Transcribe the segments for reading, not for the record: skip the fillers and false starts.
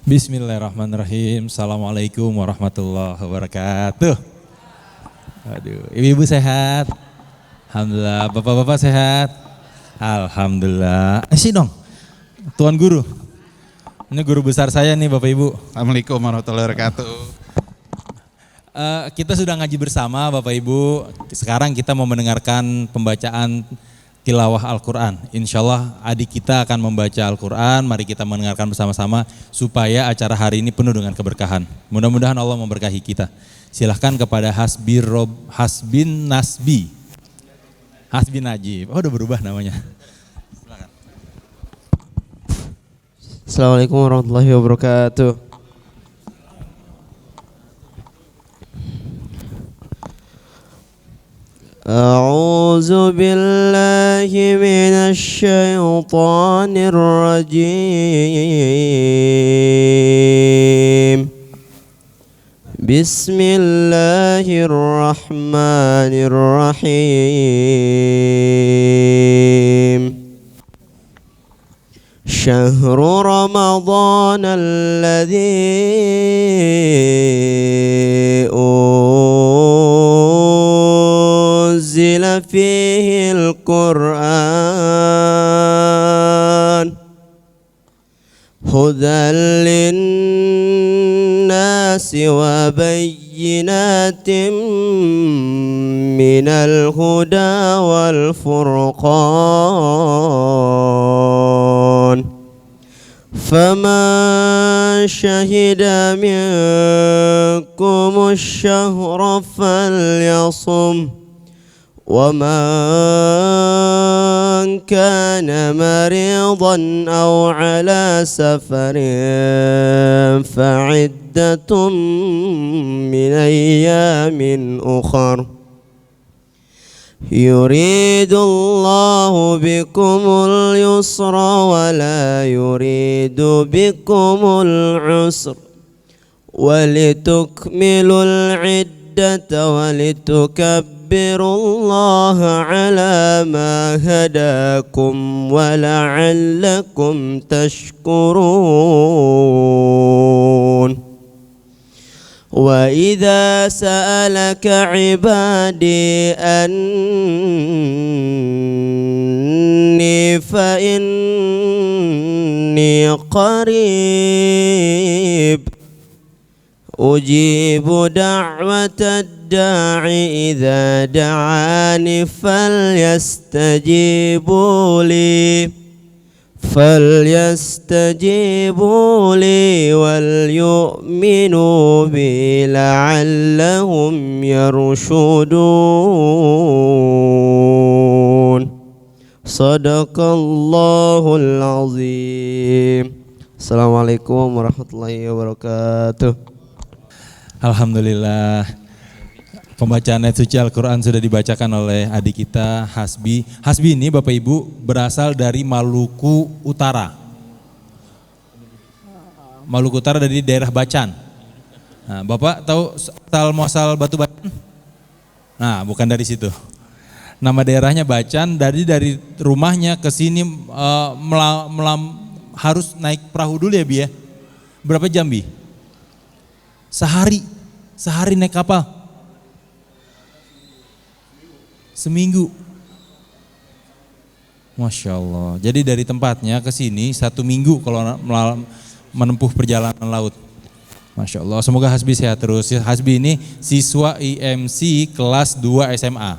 Bismillahirrahmanirrahim. Assalamualaikum warahmatullahi wabarakatuh. Aduh, ibu-ibu sehat? Alhamdulillah. Bapak-bapak sehat? Alhamdulillah. Sih dong, Tuan Guru. Ini guru besar saya nih Bapak Ibu. Assalamualaikum warahmatullahi wabarakatuh. Kita sudah ngaji bersama Bapak Ibu. Sekarang kita mau mendengarkan pembacaan tilawah Al-Quran. Insya Allah adik kita akan membaca Al-Quran, mari kita mendengarkan bersama-sama supaya acara hari ini penuh dengan keberkahan. Mudah-mudahan Allah memberkahi kita. Silahkan kepada Hasbin Nasbi. Hasbin Najib, udah berubah namanya. Silakan. Assalamualaikum warahmatullahi wabarakatuh. أعوذ بالله من الشيطان الرجيم بسم الله الرحمن الرحيم شهر رمضان الذي أنزل فيه القرآن هدى للناس وبينات من الهدى والفرقان فمن شهد منكم الشهر فليصم ومن كان مريضا أو على سفر فعدة من أيام أخر يريد الله بكم اليسر ولا يريد بكم العسر ولتكملوا العدة ولتكبروا الله على ما هداكم ولعلكم تشكرون وإذا سألك عبادي أني فإني قريب أجيب دعوة الداعي إذا دعاني فليستجيبوا لي وليؤمنوا بي لعلهم يرشدون صدق الله العظيم. Assalamualaikum warahmatullahi wabarakatuh. Alhamdulillah. Pembacaan ayat suci Al-Quran sudah dibacakan oleh adik kita Hasbi. Hasbi ini Bapak Ibu berasal dari Maluku Utara. Maluku Utara dari daerah Bacan. Nah, Bapak tahu asal muasal Batu Bacan? Nah, bukan dari situ. Nama daerahnya Bacan, dari rumahnya ke sini harus naik perahu dulu ya Bi ya? Berapa jam Bi? Sehari naik kapal. Seminggu. Masya Allah. Jadi dari tempatnya ke sini 1 minggu kalau menempuh perjalanan laut. Masya Allah. Semoga Hasbi sehat terus. Hasbi ini siswa IMC kelas 2 SMA.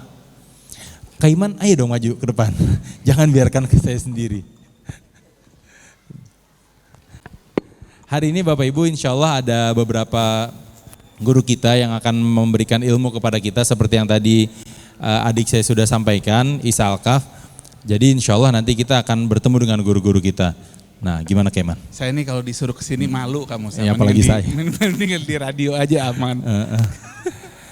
Kaiman, ayo dong maju ke depan. Jangan biarkan ke saya sendiri. Hari ini Bapak Ibu insya Allah ada beberapa guru kita yang akan memberikan ilmu kepada kita seperti yang tadi adik saya sudah sampaikan, Isa Alkaf. Jadi insya Allah nanti kita akan bertemu dengan guru-guru kita. Nah gimana Keman? Saya ini kalau disuruh kesini malu kamu. Ya, apalagi saya. Mendingan di radio aja aman.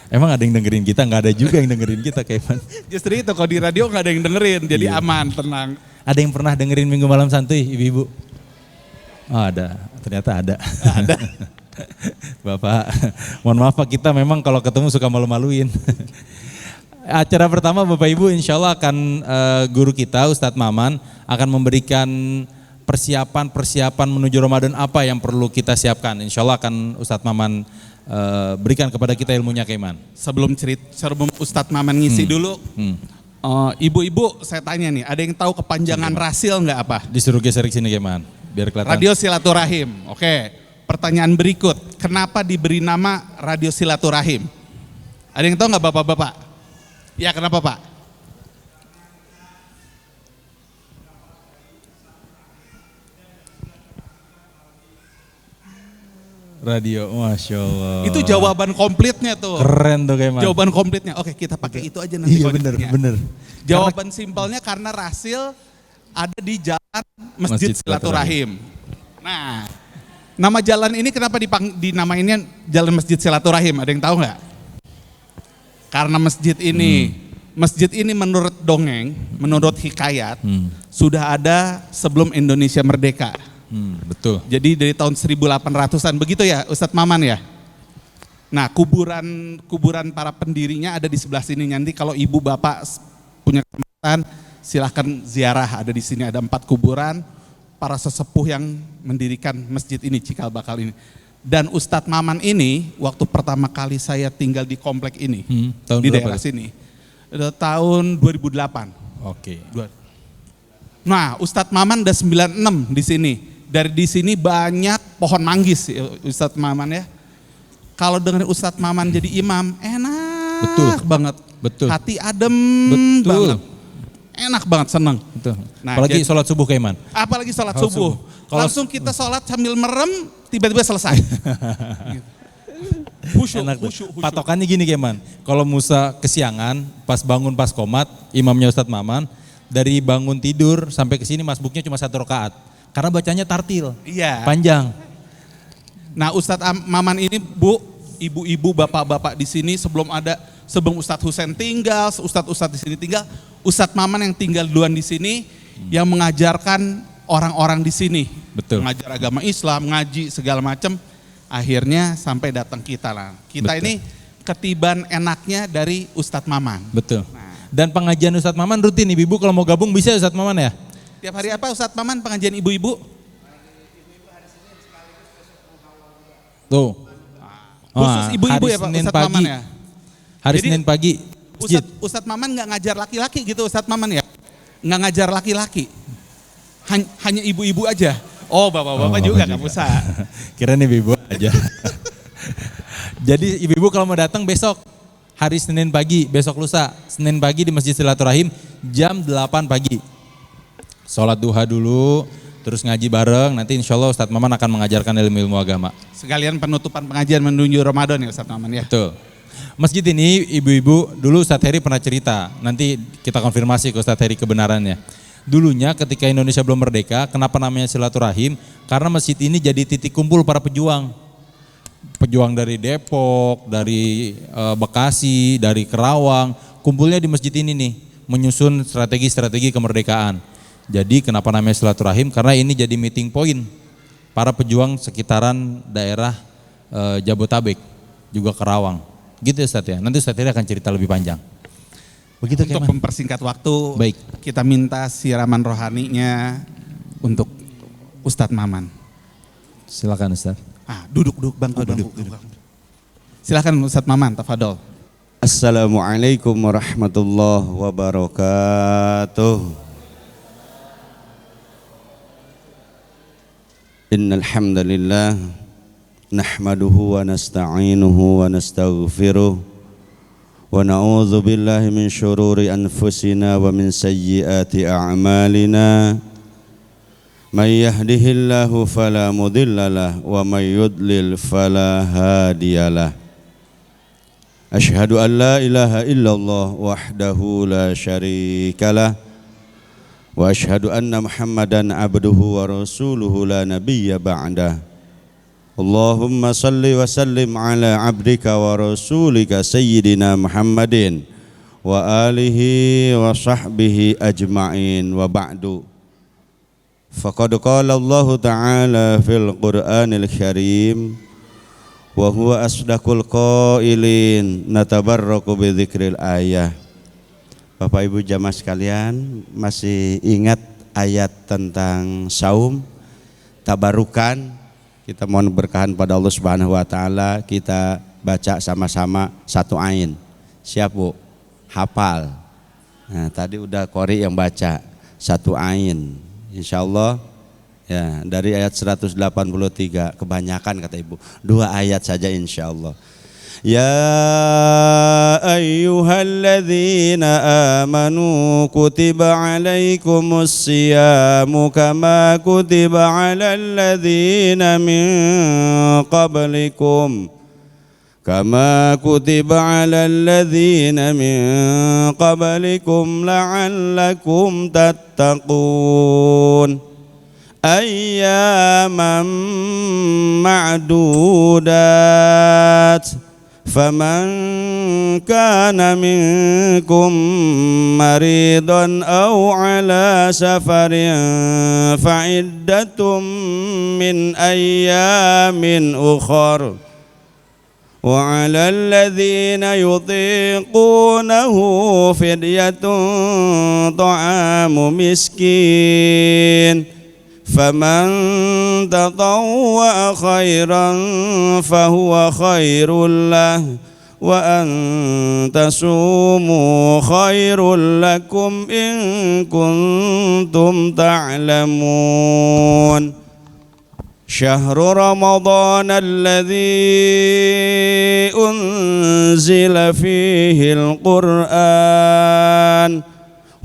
Emang ada yang dengerin kita? Nggak ada juga yang dengerin kita Keman. Justru itu kalau di radio nggak ada yang dengerin, jadi aman, tenang. Ada yang pernah dengerin Minggu Malam Santuy, ibu-ibu? Oh ada, ternyata ada. Ada. Bapak, mohon maaf Pak, kita memang kalau ketemu suka malu-maluin. Acara pertama Bapak Ibu insya Allah akan guru kita Ustadz Maman akan memberikan persiapan menuju Ramadan apa yang perlu kita siapkan. Insya Allah akan Ustadz Maman berikan kepada kita ilmunya, Keiman. Sebelum Ustadz Maman ngisi dulu, ibu-ibu saya tanya nih, ada yang tahu kepanjangan rasil nggak apa? Disuruh geser ke sini, Keiman, biar kelihatan. Radio Silaturahim. Oke, pertanyaan berikut, kenapa diberi nama Radio Silaturahim? Ada yang tahu nggak bapak-bapak? Ya, kenapa Pak? Radio, Masya Allah. Itu jawaban komplitnya tuh. Keren tuh, Keiman. Jawaban komplitnya. Oke, kita pakai itu aja nanti. Iya, kondisinya. bener. Jawaban simpelnya karena rasil ada di jalan Masjid Silaturahim. Nah, nama jalan ini kenapa dinamainnya Jalan Masjid Silaturahim? Ada yang tahu nggak? Karena masjid ini menurut dongeng, menurut hikayat, sudah ada sebelum Indonesia merdeka. Betul. Jadi dari tahun 1800-an, begitu ya Ustadz Maman ya? Nah, kuburan para pendirinya ada di sebelah sini. Nanti kalau ibu bapak punya kesempatan, silahkan ziarah, ada di sini, ada 4 kuburan para sesepuh yang mendirikan masjid ini, cikal bakal ini. Dan Ustadz Maman ini, waktu pertama kali saya tinggal di komplek ini, tahun di berapa daerah sini, tahun 2008. Oke. Nah, Ustadz Maman udah 96 di sini. Dari di sini banyak pohon manggis, Ustadz Maman ya. Kalau dengan Ustadz Maman jadi imam, enak banget. Betul. Hati adem Betul. banget. Enak banget, seneng. Betul. Nah, Apalagi sholat subuh, Keiman. Apalagi sholat subuh. Langsung kita sholat sambil merem, tiba-tiba selesai. Khusyuk. Patokannya gini, Keiman. Kalau Musa kesiangan, pas bangun pas komat, imamnya Ustadz Maman, dari bangun tidur sampai ke sini masbuknya cuma 1 rakaat. Karena bacanya tartil. Iya. Panjang. Nah, Ustadz Maman ini, Bu, ibu-ibu, bapak-bapak di sini sebelum Ustadz Husain tinggal, Ustadz di sini tinggal, Ustadz Maman yang tinggal duluan di sini yang mengajarkan orang-orang di sini. Betul. Mengajar agama Islam, ngaji segala macam. Akhirnya sampai datang kita lah. Kita ini ketiban enaknya dari Ustadz Maman. Betul. Dan pengajian Ustadz Maman rutin, ibu-ibu kalau mau gabung bisa Ustadz Maman ya? Tiap hari apa Ustadz Maman pengajian ibu-ibu? Tuh. Khusus ibu-ibu ya Pak Ustadz Maman ya? Hari Jadi, Senin pagi. Ustadz Maman nggak ngajar laki-laki gitu Ustadz Maman ya? Nggak ngajar laki-laki. Hanya ibu-ibu aja. Oh, bapak-bapak juga nggak usah. Kirain ibu-ibu aja. Jadi ibu-ibu kalau mau datang besok, hari Senin pagi, besok lusa, Senin pagi di Masjid Silaturahim jam 8 pagi. Sholat duha dulu, terus ngaji bareng, nanti insya Allah Ustadz Maman akan mengajarkan ilmu-ilmu agama. Sekalian penutupan pengajian menuju Ramadan ya Ustadz Maman ya? Betul. Masjid ini ibu-ibu, dulu Ustadz Heri pernah cerita, nanti kita konfirmasi ke Ustadz Heri kebenarannya. Dulunya ketika Indonesia belum merdeka, kenapa namanya Silaturahim? Karena masjid ini jadi titik kumpul para pejuang. Pejuang dari Depok, dari Bekasi, dari Kerawang, kumpulnya di masjid ini nih, menyusun strategi-strategi kemerdekaan. Jadi kenapa namanya Silaturahim? Karena ini jadi meeting point para pejuang sekitaran daerah Jabotabek, juga Kerawang. Gitu ya Ustadz ya, nanti Ustadz Heri akan cerita lebih panjang. Begitu. Untuk mempersingkat waktu, baik, kita minta siraman rohaninya untuk Ustadz Maman. Silakan Ustadz. Duduk bangku. Silakan Ustadz Maman, tafadol. Assalamualaikum warahmatullahi wabarakatuh. Innal hamdalillah nahmaduhu wa nasta'inuhu wa nastaghfiruh wa na'udzu billahi min syururi anfusina wa min sayyiati a'malina. May yahdihillahu fala mudhillalah wa may yudlil fala hadiyalah. Asyhadu an la ilaha illallah wahdahu la syarikalah wa asyhadu anna Muhammadan abduhu wa rasuluhu la nabiyya ba'dah. Allahumma salli wa sallim ala abdika wa rasulika sayyidina Muhammadin wa alihi wa sahbihi ajma'in wa ba'du. Faqad qala Allah ta'ala fil Qur'anil Karim wa huwa asdaqul qailin natabarraku bi dzikril ayah. Bapak Ibu jamaah sekalian, masih ingat ayat tentang saum, tabarukan. Kita mohon berkahan pada Allah Subhanahu wa taala, kita baca sama-sama satu ain. Siap Bu? Hafal. Nah, tadi udah Qori yang baca satu ain. Insyaallah ya, dari ayat 183 kebanyakan kata Ibu. 2 ayat saja insyaallah. Ya ayyuhalladzina amanu kutiba alaikumus siyamu kama kutiba alal ladzina min qablikum kama kutiba alal ladzina min qablikum la'allakum tattaqun ayyaman ma'dudat فمن كان منكم مريضا أو على سفر فعدة من أيام أخر وعلى الذين يطيقونه فدية طعام مسكين فمن تطوع خيرا فهو خير له وأن تصوموا خير لكم إن كنتم تعلمون شهر رمضان الذي أنزل فيه القرآن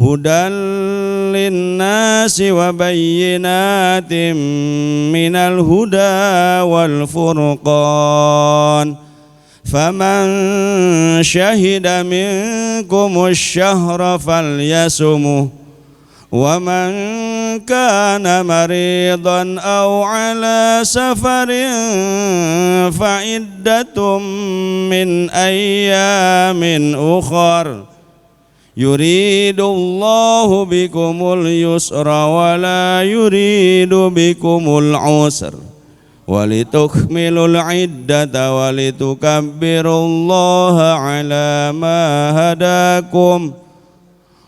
هدى للناس وبينات من الهدى والفرقان فمن شهد منكم الشهر فليصمه ومن كان مريضا أو على سفر فعدة من أيام أخر يريد الله بكم اليسر ولا يريد بكم العسر ولتكملوا العدة ولتكبروا الله على ما هداكم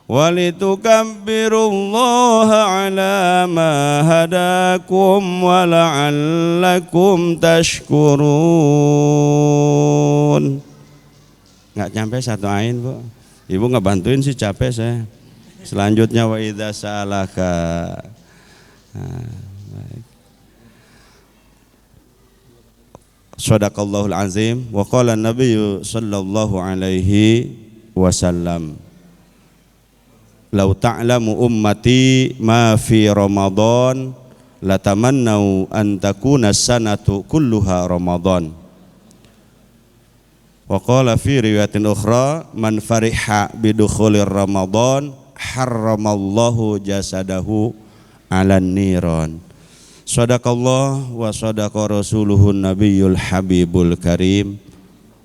ولتكبروا الله على ما هداكم ولعلكم تشكرون. Nggak nyampe satu ain Bu. Ibu nggak bantuin sih, capek saya. Selanjutnya wa idza sa'alaka. Shadaqallahul azim wa qala an-nabiy sallallahu alaihi wasallam law ta'lamu ummati ma fi ramadan latamannau an takuna sanatu kulluha ramadan. Wa qala fi riwayatin ukhra man fariha bidukhulir ramadan harramallahu jasadahu 'alan niran. Shadaqallah wa shadaqa rasuluhun nabiyyul habibul karim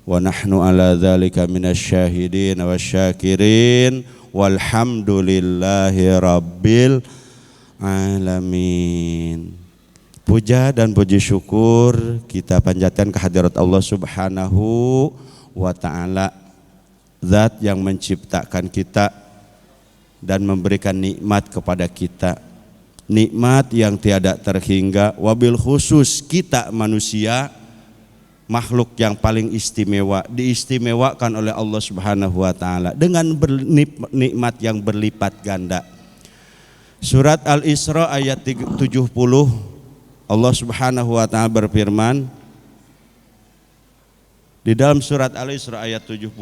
wa nahnu ala dzalika minasyahidin wasyakirin walhamdulillahi rabbil alamin. Puja dan puji syukur kita panjatkan kehadirat Allah Subhanahu wa ta'ala, zat yang menciptakan kita dan memberikan nikmat kepada kita, nikmat yang tiada terhingga, wabil khusus kita manusia, makhluk yang paling istimewa, diistimewakan oleh Allah Subhanahu wa ta'ala dengan nikmat yang berlipat ganda. Surat Al-Isra ayat 70, Allah Subhanahu wa ta'ala berfirman di dalam surat Al-Isra ayat 70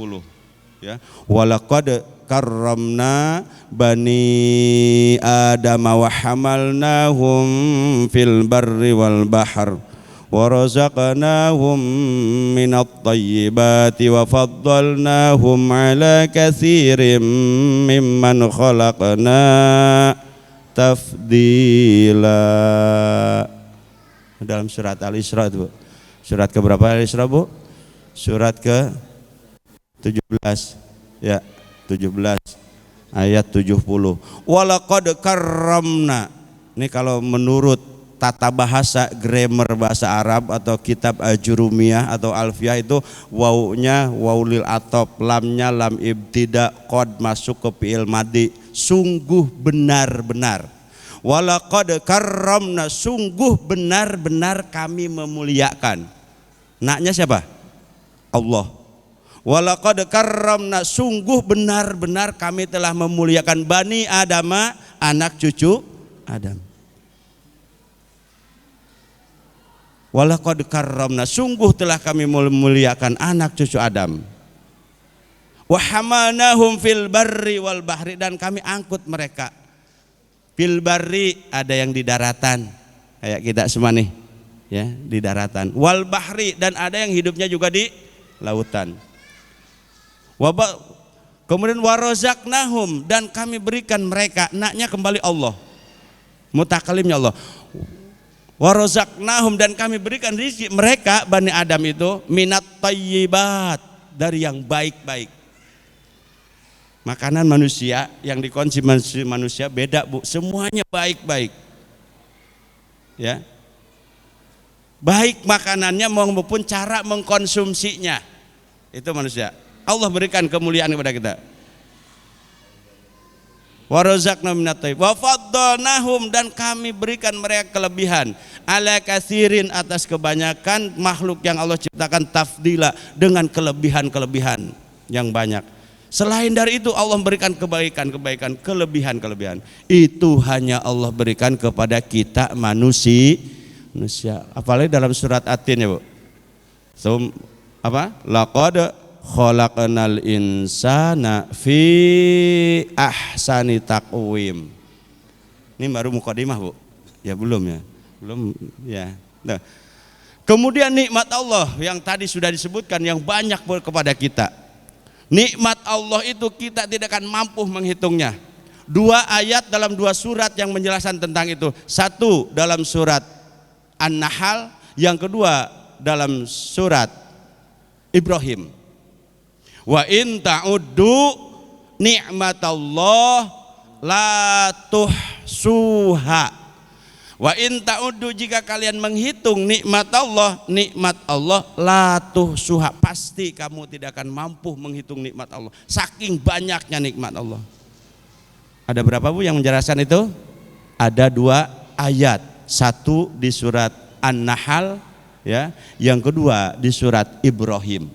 ya, walaqad karramna bani adam wa hamalnahum fil barri wal bahr wa razaqnahum minat thayyibati wa faddalnahum ala katsirin mimman khalaqna tafdila. Dalam surat Al-Isra itu, surat ke berapa Al-Isra Bu? Surat ke 17 ya, 17 ayat 70. Walaqad karramna. Ini kalau menurut tata bahasa grammar bahasa Arab atau kitab Ajurumiyah atau Alfiyah itu wawunya wawulil atop, lamnya lam ibtida, qad masuk ke fi'il madi, sungguh benar-benar. Walaqad karramna, sungguh benar-benar kami memuliakan. Naknya siapa? Allah. Walaqad karramna, sungguh benar-benar kami telah memuliakan Bani Adam, anak cucu Adam. Walaqad karramna, sungguh telah kami memuliakan anak cucu Adam. Wa hamalnahum fil barri wal bahri, dan kami angkut mereka. Fil barri, ada yang di daratan kayak kita semua nih, ya, di daratan. Wal bahri, dan ada yang hidupnya juga di lautan. Kemudian warazaqnahum, dan kami berikan mereka, naknya kembali Allah, mutakalimnya Allah. Warazaqnahum, dan kami berikan rezeki mereka Bani Adam itu minat thayyibat, dari yang baik-baik. Makanan manusia yang dikonsumsi manusia beda, Bu, semuanya baik-baik, ya, baik makanannya maupun cara mengkonsumsinya, itu manusia. Allah berikan kemuliaan kepada kita. Warazaqnahum minat thayyib wa faddalnahum, dan kami berikan mereka kelebihan ala katsirin, atas kebanyakan makhluk yang Allah ciptakan, tafdila, dengan kelebihan-kelebihan yang banyak. Selain dari itu Allah berikan kebaikan-kebaikan, kelebihan-kelebihan. Itu hanya Allah berikan kepada kita manusia. Apalagi dalam surat At-Tin, ya, Bu. Laqad khalaqnal insana fi ahsani taqwim. Ini baru mukadimah, Bu. Ya belum ya. Belum ya. Nah. Kemudian nikmat Allah yang tadi sudah disebutkan yang banyak kepada kita. Nikmat Allah itu kita tidak akan mampu menghitungnya. 2 ayat dalam 2 surat yang menjelaskan tentang itu. 1 dalam surat An-Nahl, yang kedua dalam surat Ibrahim. Wa in ta'uddu ni'matallah la tuhsuha. Wa in ta'uddu, jika kalian menghitung nikmat Allah la tuhsuha, pasti kamu tidak akan mampu menghitung nikmat Allah, saking banyaknya nikmat Allah. Ada berapa, Bu, yang menjelaskan itu? Ada 2 ayat. 1 di surat An-Nahl, ya, yang kedua di surat Ibrahim.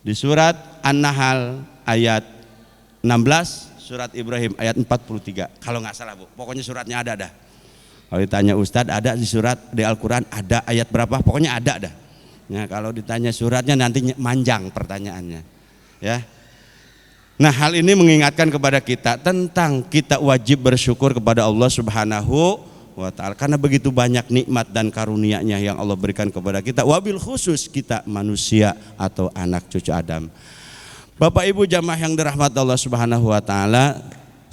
Di surat An-Nahl ayat 16, surat Ibrahim ayat 43. Kalau nggak salah, Bu. Pokoknya suratnya ada dah. Kalau ditanya Ustadz, ada di surat di Al-Quran, ada ayat berapa? Pokoknya ada dah. Nah, kalau ditanya suratnya nanti manjang pertanyaannya, ya. Nah, hal ini mengingatkan kepada kita tentang kita wajib bersyukur kepada Allah Subhanahu wa Ta'ala, karena begitu banyak nikmat dan karunia-Nya yang Allah berikan kepada kita, wabil khusus kita manusia atau anak cucu Adam. Bapak Ibu jamaah yang dirahmati Allah Subhanahu wa Ta'ala,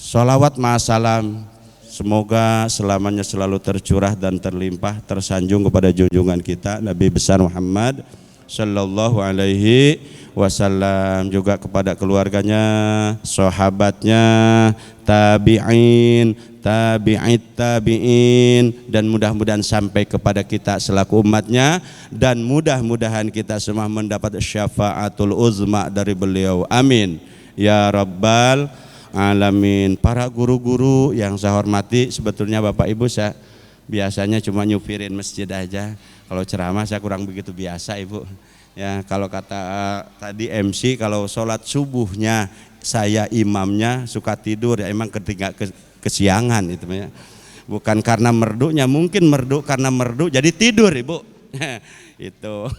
sholawat ma'asalam semoga selamanya selalu tercurah dan terlimpah tersanjung kepada junjungan kita Nabi besar Muhammad sallallahu alaihi wasallam, juga kepada keluarganya, sahabatnya, tabi'in, tabi'in, dan mudah-mudahan sampai kepada kita selaku umatnya, dan mudah-mudahan kita semua mendapat syafaatul uzma dari beliau, amin ya rabbal alamin. Para guru-guru yang saya hormati, sebetulnya Bapak Ibu saya biasanya cuma nyupirin masjid aja, kalau ceramah saya kurang begitu biasa, Ibu. Ya, kalau kata tadi MC, kalau sholat subuhnya saya imamnya suka tidur, ya emang ketika kesiangan itu ya. Bukan karena merdunya, mungkin merdu karena merdu jadi tidur, Ibu. Itu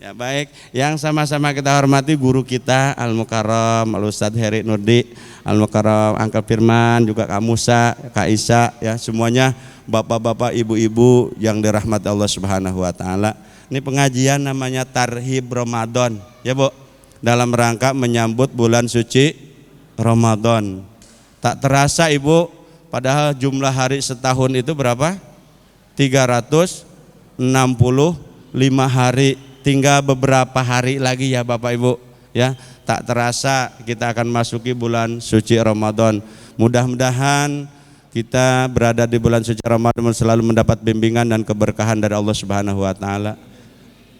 ya, baik, yang sama-sama kita hormati guru kita Al-Mukarram Al-Ustadz Heri Nurdi, Al-Mukarram Angkel Firman, juga Kak Musa, Kak Isa, ya semuanya bapak-bapak, ibu-ibu yang dirahmati Allah Subhanahu wa Ta'ala. Ini pengajian namanya Tarhib Ramadan, ya Bu, dalam rangka menyambut bulan suci Ramadan. Tak terasa, Ibu, padahal jumlah hari setahun itu berapa? 365 hari, tinggal beberapa hari lagi ya Bapak Ibu, ya. Tak terasa kita akan masuki bulan suci Ramadan. Mudah-mudahan kita berada di bulan suci Ramadan selalu mendapat bimbingan dan keberkahan dari Allah Subhanahu wa Ta'ala.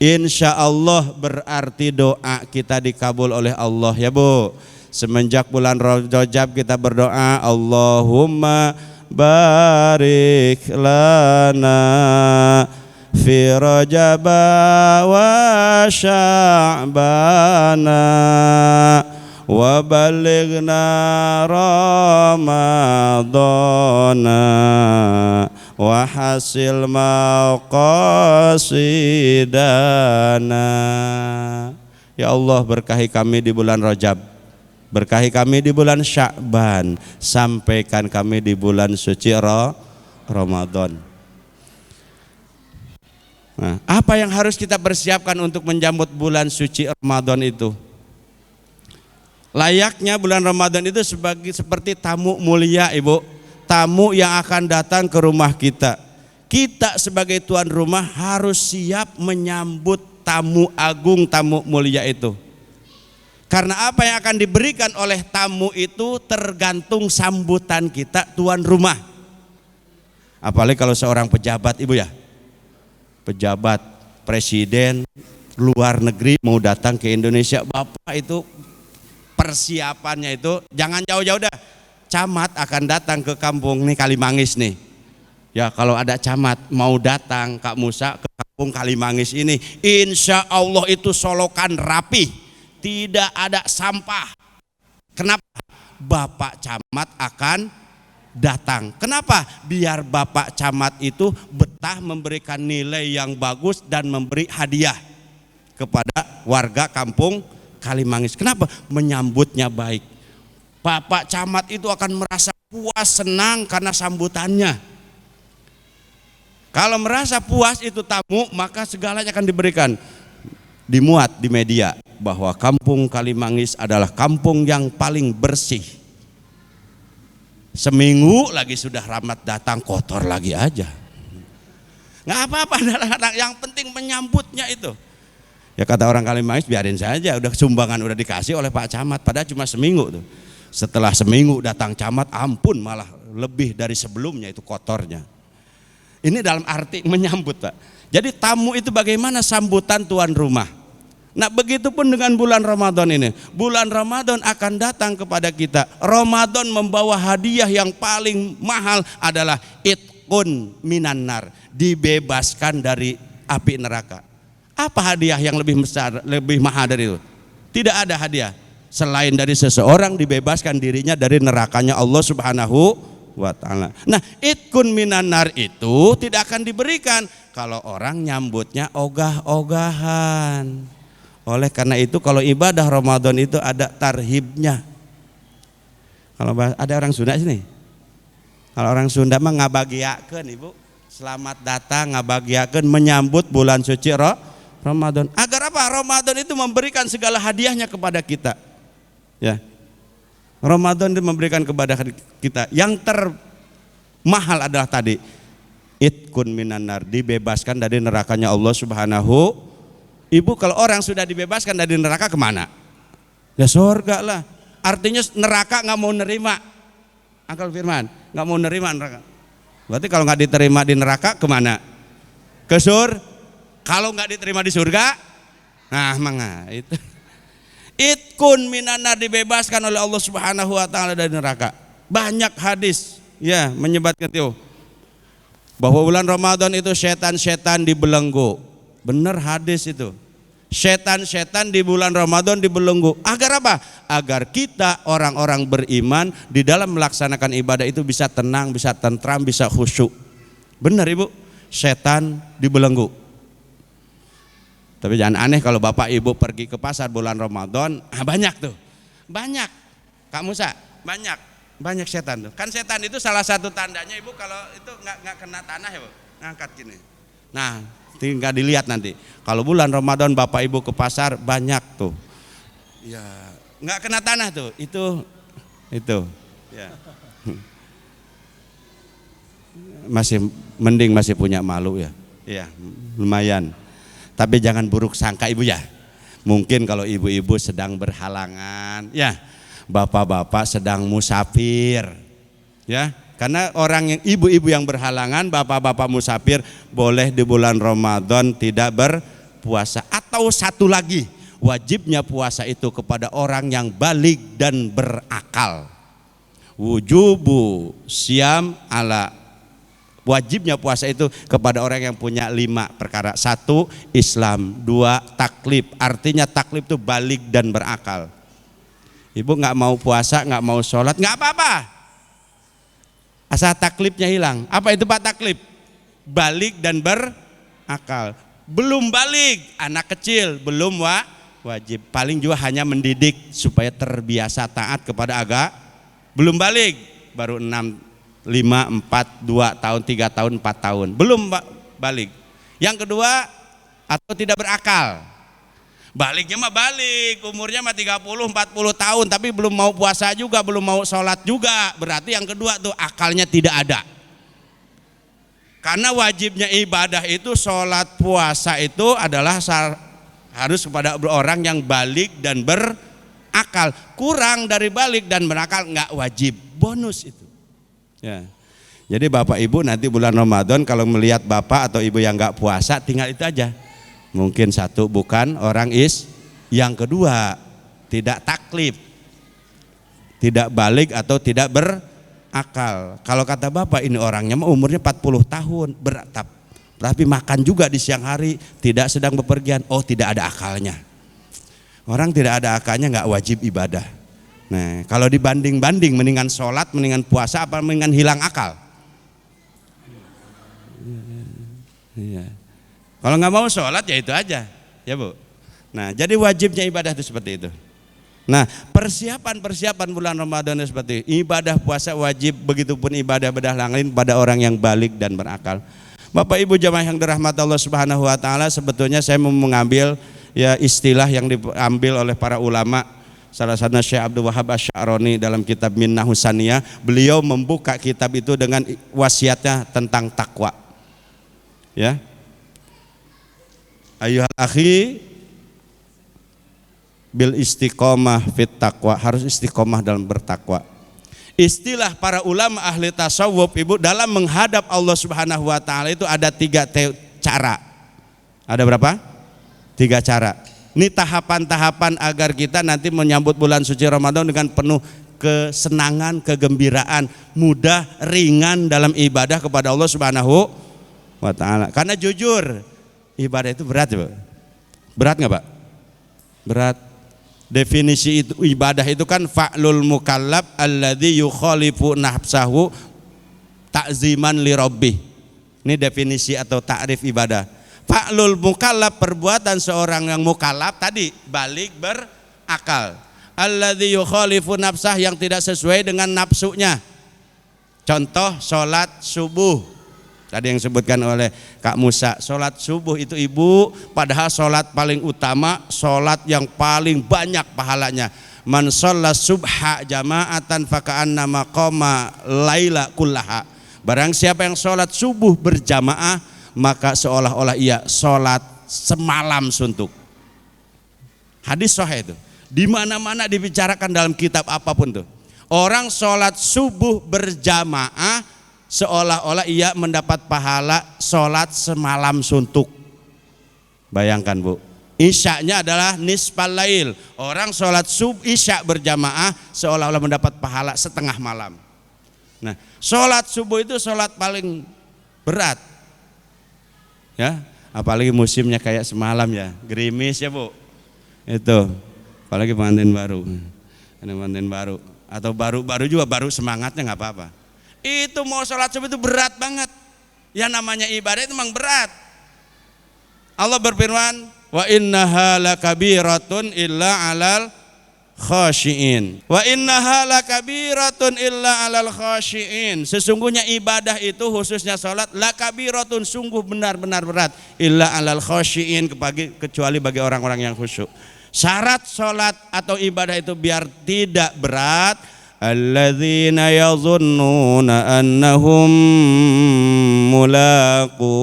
Insya Allah berarti doa kita dikabul oleh Allah, ya Bu. Semenjak bulan Rajab kita berdoa, Allahumma barik lana fi Rajab wa Sya'bana wa balighna Ramadana wa hasil maqasidana. Ya Allah, berkahi kami di bulan Rajab, berkahi kami di bulan Sya'ban, sampaikan kami di bulan suci Ramadan. Nah, apa yang harus kita persiapkan untuk menjambut bulan suci Ramadan itu? Layaknya bulan Ramadan itu seperti tamu mulia, Ibu. Tamu yang akan datang ke rumah kita. Kita sebagai tuan rumah harus siap menyambut tamu agung, tamu mulia itu. Karena apa yang akan diberikan oleh tamu itu tergantung sambutan kita tuan rumah. Apalagi kalau seorang pejabat, Ibu ya. Pejabat, presiden luar negeri mau datang ke Indonesia, Bapak itu persiapannya itu jangan jauh-jauh dah. Camat akan datang ke kampung nih Kalimangis nih. Ya kalau ada camat mau datang Kak Musa ke kampung Kalimangis ini, insya Allah itu solokan rapi, tidak ada sampah. Kenapa? Bapak camat akan datang. Kenapa? Biar Bapak camat itu betah memberikan nilai yang bagus dan memberi hadiah kepada warga kampung Kalimangis. Kenapa? Menyambutnya baik. Bapak camat itu akan merasa puas, senang karena sambutannya. Kalau merasa puas itu tamu, maka segalanya akan diberikan. Dimuat di media bahwa kampung Kalimangis adalah kampung yang paling bersih. Seminggu lagi sudah rahmat datang, kotor lagi aja. Nggak apa-apa, yang penting menyambutnya itu. Ya kata orang Kalimangis, biarin saja, udah sumbangan udah dikasih oleh Pak Camat, padahal cuma seminggu tuh. Setelah seminggu datang camat, ampun malah lebih dari sebelumnya itu kotornya. Ini dalam arti menyambut, Pak. Jadi tamu itu bagaimana sambutan tuan rumah. Nah begitupun dengan bulan Ramadan ini. Bulan Ramadan akan datang kepada kita. Ramadan membawa hadiah yang paling mahal adalah itqun minan nar, dibebaskan dari api neraka. Apa hadiah yang lebih besar, lebih mahal dari itu? Tidak ada hadiah selain dari seseorang dibebaskan dirinya dari nerakanya Allah Subhanahu wa ta'ala. Nah, itqun minan nar itu tidak akan diberikan kalau orang nyambutnya ogah-ogahan. Oleh karena itu kalau ibadah Ramadan itu ada tarhibnya. Kalau ada orang Sunda sini. Kalau orang Sunda mah ngabagiakeun, Ibu. Selamat datang, ngabagiakeun menyambut bulan suci Ramadan. Agar apa? Ramadan itu memberikan segala hadiahnya kepada kita. Ya. Ramadan itu memberikan kepada kita yang termahal adalah tadi itqun minan nar, dibebaskan dari nerakanya Allah Subhanahu. Ibu, kalau orang sudah dibebaskan dari neraka kemana? Ya surga lah. Artinya neraka nggak mau nerima. Uncle Firman nggak mau nerima neraka. Berarti kalau nggak diterima di neraka kemana? Ke surga. Kalau nggak diterima di surga, nah mangga itu. Itqun minan nar, dibebaskan oleh Allah Subhanahu wa taala dari neraka. Banyak hadis ya menyebutkan itu bahwa bulan Ramadan itu setan-setan dibelenggu. Benar hadis itu. Setan-setan di bulan Ramadan dibelenggu. Agar apa? Agar kita orang-orang beriman di dalam melaksanakan ibadah itu bisa tenang, bisa tentram, bisa khusyuk. Benar Ibu? Setan dibelenggu. Tapi jangan aneh kalau Bapak Ibu pergi ke pasar bulan Ramadan, banyak tuh. Banyak. Kak Musa, banyak setan tuh. Kan setan itu salah satu tandanya Ibu kalau itu nggak kena tanah ya, Bu. Ngangkat gini. Nah, tinggal dilihat nanti. Kalau bulan Ramadan Bapak Ibu ke pasar banyak tuh. Ya, nggak kena tanah tuh. Itu. Ya. Masih mending masih punya malu ya. Iya, lumayan. Tapi jangan buruk sangka Ibu ya. Mungkin kalau ibu-ibu sedang berhalangan, ya, bapak-bapak sedang musafir. Ya, karena orang yang ibu-ibu yang berhalangan, bapak-bapak musafir boleh di bulan Ramadan tidak berpuasa. Atau satu lagi, wajibnya puasa itu kepada orang yang baligh dan berakal. Wujubu siam ala, wajibnya puasa itu kepada orang yang punya 5 perkara. 1. Islam. 2. Taklif. Artinya taklif itu balik dan berakal. Ibu nggak mau puasa, nggak mau sholat, nggak apa-apa, asal taklifnya hilang. Apa itu Pak taklif? Balik dan berakal. Belum balik, anak kecil belum wajib. Paling juga hanya mendidik supaya terbiasa taat kepada agama. Belum balik, baru 6, 5, 4, 2 tahun, 3 tahun, 4 tahun, belum balik. Yang kedua, atau tidak berakal. Baliknya mah balik, umurnya mah 30, 40 tahun, tapi belum mau puasa juga, belum mau sholat juga. Berarti yang kedua tuh akalnya tidak ada. Karena wajibnya ibadah itu, sholat, puasa itu adalah harus kepada orang yang balik dan berakal. Kurang dari balik dan berakal nggak wajib, bonus itu. Ya. Jadi Bapak Ibu nanti bulan Ramadan kalau melihat Bapak atau Ibu yang nggak puasa, tinggal itu aja. Mungkin 1 bukan orang yang kedua tidak taklif, tidak balik atau tidak berakal. Kalau kata Bapak ini orangnya umurnya 40 tahun, beratap, tapi makan juga di siang hari, tidak sedang bepergian, oh tidak ada akalnya. Orang tidak ada akalnya nggak wajib ibadah. Nah kalau dibanding-banding, mendingan sholat, mendingan puasa, apa mendingan hilang akal? Iya. Kalau nggak mau sholat ya itu aja, ya Bu. Nah jadi wajibnya ibadah itu seperti itu. Nah persiapan bulan Ramadan itu seperti itu. Ibadah puasa wajib, begitupun ibadah lain pada orang yang balik dan berakal. Bapak Ibu jamaah yang dirahmati Allah Subhanahu Wa Taala, sebetulnya saya mau mengambil ya istilah yang diambil oleh para ulama. Salah satunya Syekh Abdul Wahab Asy'arani dalam kitab Minnah Husaniyah, beliau membuka kitab itu dengan wasiatnya tentang takwa. Ya. Ayyuhal akhi bil istiqomah fit taqwa, harus istiqomah dalam bertakwa. Istilah para ulama ahli tasawuf Ibu dalam menghadap Allah Subhanahu Wa Taala itu ada 3 cara. Ada berapa? 3 cara. Ini tahapan-tahapan agar kita nanti menyambut bulan suci Ramadan dengan penuh kesenangan, kegembiraan, mudah, ringan dalam ibadah kepada Allah Subhanahu Wa Taala. Karena jujur, ibadah itu berat ya Pak? Berat nggak Pak? Berat. Definisi itu ibadah itu kan fa'lul mukallaf alladzi yukhalifu nafsahu ta'ziman li rabbih. Ini definisi atau ta'rif ibadah. Fa'lul mukallaf, perbuatan seorang yang mukallaf tadi balik berakal. Alladzi yukhalifu nafsah, yang tidak sesuai dengan nafsunya. Contoh sholat subuh. Tadi yang disebutkan oleh Kak Musa, sholat subuh itu Ibu, padahal sholat paling utama, sholat yang paling banyak pahalanya. Man sholat subha jama'atan faka'annama qoma laila kullaha. Barang siapa yang sholat subuh berjamaah, maka seolah-olah ia sholat semalam suntuk. Hadis sahih itu, di mana-mana dibicarakan dalam kitab apapun tuh. Orang sholat subuh berjamaah seolah-olah ia mendapat pahala sholat semalam suntuk. Bayangkan Bu, isya'nya adalah nisfal lail. Orang sholat isya berjamaah seolah-olah mendapat pahala setengah malam. Nah sholat subuh itu sholat paling berat ya, apalagi musimnya kayak semalam ya, gerimis ya Bu. Itu apalagi pengantin baru atau baru juga, baru semangatnya nggak apa-apa. Itu mau sholat subuh itu berat banget. Yang namanya ibadah itu memang berat. Allah berfirman, wa innaha lakabiratun illa alal khashiin. Wa innaha lakabiratun illa alal khashiin. Sesungguhnya ibadah itu khususnya sholat lakabiratun, sungguh benar-benar berat, illa alal khashiin, kecuali bagi orang-orang yang khusyuk. Syarat sholat atau ibadah itu biar tidak berat, alladzina yazunnuna annahum mulaqu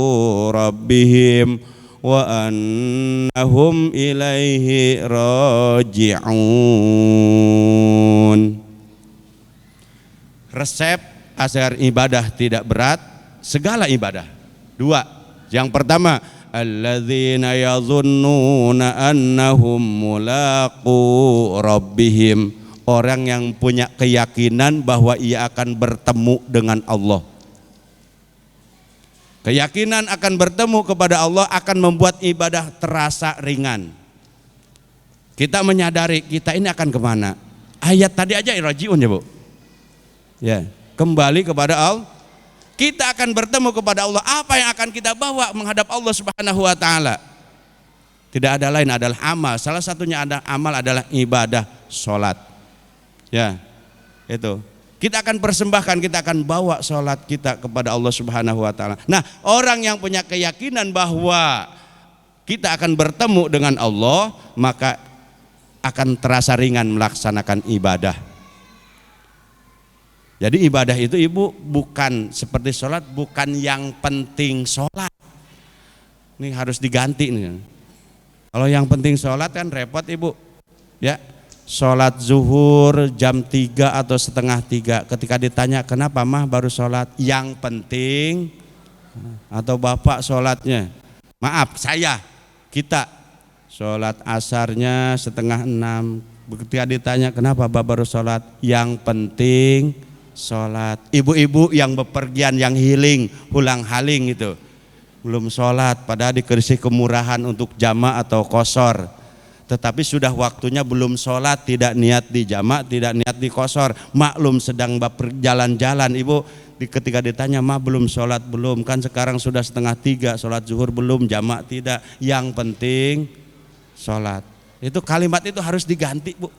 rabbihim wa annahum ilaihi raji'un. Resep agar ibadah tidak berat, segala ibadah. 2. Yang pertama, alladzina yazunnuna annahum mulaqu rabbihim, orang yang punya keyakinan bahwa ia akan bertemu dengan Allah. Keyakinan akan bertemu kepada Allah akan membuat ibadah terasa ringan. Kita menyadari kita ini akan kemana. Ayat tadi aja rajiun ya Bu. Ya, kembali kepada Allah. Kita akan bertemu kepada Allah. Apa yang akan kita bawa menghadap Allah Subhanahu wa taala? Tidak ada lain adalah amal. Salah satunya ada amal adalah ibadah sholat. Ya, itu. Kita akan persembahkan, kita akan bawa sholat kita kepada Allah Subhanahu wa taala. Nah, orang yang punya keyakinan bahwa kita akan bertemu dengan Allah, maka akan terasa ringan melaksanakan ibadah. Jadi ibadah itu Ibu bukan seperti sholat, bukan yang penting sholat. Ini harus diganti nih. Kalau yang penting sholat kan repot Ibu. Ya. Sholat zuhur jam 3 atau setengah 3. Ketika ditanya kenapa mah baru sholat, yang penting, atau bapak sholatnya, maaf saya, kita sholat asarnya setengah 6. Ketika ditanya kenapa bapak baru sholat, yang penting sholat. Ibu-ibu yang bepergian, yang healing, hulang haling itu belum sholat, padahal dikasih kemurahan untuk jamaah atau qashar. Tetapi sudah waktunya belum sholat, tidak niat di jamak, tidak niat di qashar. Maklum sedang berjalan-jalan Ibu, ketika ditanya mah belum sholat, belum, kan sekarang sudah setengah 3, sholat zuhur belum, jamak tidak, yang penting sholat. Itu kalimat itu harus diganti Bu.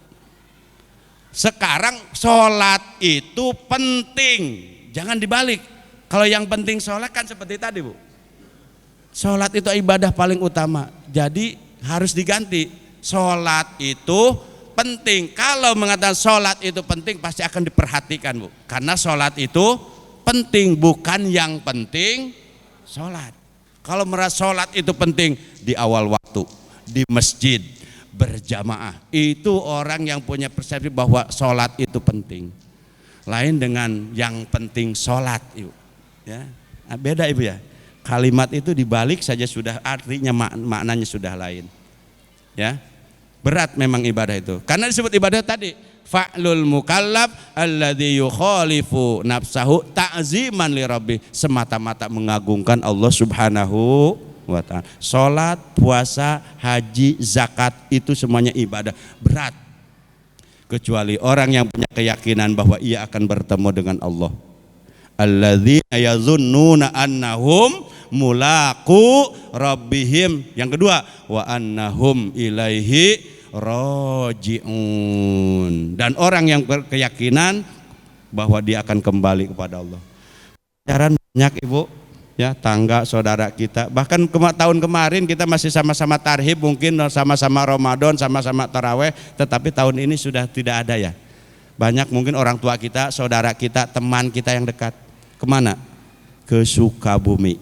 Sekarang sholat itu penting, jangan dibalik. Kalau yang penting sholat kan seperti tadi Bu, sholat itu ibadah paling utama, jadi harus diganti. Sholat itu penting. Kalau mengatakan sholat itu penting, pasti akan diperhatikan Bu, karena sholat itu penting, bukan yang penting sholat. Kalau merasa sholat itu penting di awal waktu, di masjid, berjamaah, itu orang yang punya persepsi bahwa sholat itu penting. Lain dengan yang penting sholat Ibu. Ya, beda Ibu ya. Kalimat itu dibalik saja sudah artinya maknanya sudah lain. Ya, berat memang ibadah itu. Karena disebut ibadah tadi, fa'lul mukallaf alladzi yukhalifu nafsahu ta'ziman li rabbi, semata-mata mengagungkan Allah Subhanahu wa taala. Salat, puasa, haji, zakat itu semuanya ibadah berat. Kecuali orang yang punya keyakinan bahwa ia akan bertemu dengan Allah. Alladzina yazunnuna annahum mulaqu rabbihim. Yang kedua, wa annahum ilaihi raji'un. Dan orang yang berkeyakinan bahwa dia akan kembali kepada Allah. Pelajaran banyak Ibu, ya, tangga saudara kita. Bahkan tahun kemarin kita masih sama-sama tarhib, mungkin sama-sama Ramadan, sama-sama taraweh, tetapi tahun ini sudah tidak ada ya. Banyak mungkin orang tua kita, saudara kita, teman kita yang dekat. Kemana? Ke Sukabumi.